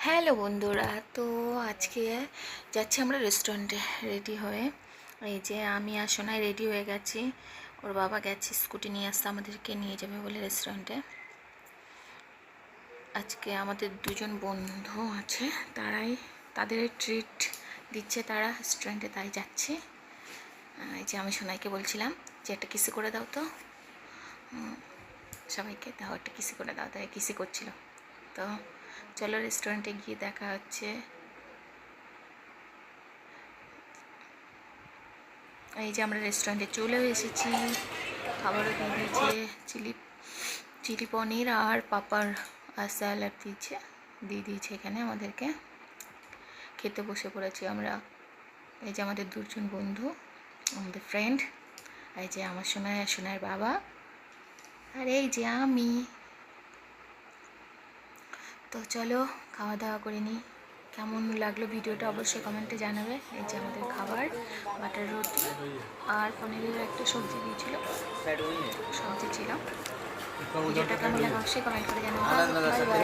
Hello বন্ধুরা, তো আজকে যাচ্ছি আমরা রেস্টুরেন্টে রেডি হয়ে। এই যে আমি আর সোনাই রেডি হয়ে গেছি। ওর বাবা গেছে স্কুটি নিয়ে আসতে, আমাদেরকে নিয়ে যাবে বলে রেস্টুরেন্টে। আজকে আমাদের দুজন বন্ধু আছে, তাদের ট্রিট দিচ্ছে তারা রেস্টুরেন্টে, তাই যাচ্ছি। এই যে আমি সোনাইকে বলছিলাম যে একটা কিসি করে দাও তো, সবাইকে দাও একটা কিসি করে দাও, তাই কিসি করছিল। তো চলো রেস্টুরেন্টে গিয়ে দেখা হচ্ছে। এই যে আমরা রেস্টুরেন্টে চলেও এসেছি, খাবারও দিয়ে দিয়েছে, চিলি পনির আর পাপার আর স্যালাড দিয়ে দিয়েছে এখানে আমাদেরকে। খেতে বসে পড়েছি আমরা। এই যে আমাদের দুজন বন্ধু, আমাদের ফ্রেন্ড। এই যে আমার সোনাই আর সোনাইয়ের বাবা, আর এই যে আমি। তো চলো খাওয়া দাওয়া করে নিই। কেমন লাগলো ভিডিওটা অবশ্যই কমেন্টে জানাবে। এই যে আমাদের খাবার, বাটার রুটি আর পনিরের একটা সবজি দিয়েছিল, সবজি ছিল। ভিডিওটা কেমন লাগে অবশ্যই কমেন্ট করে জানাবে। Bye bye.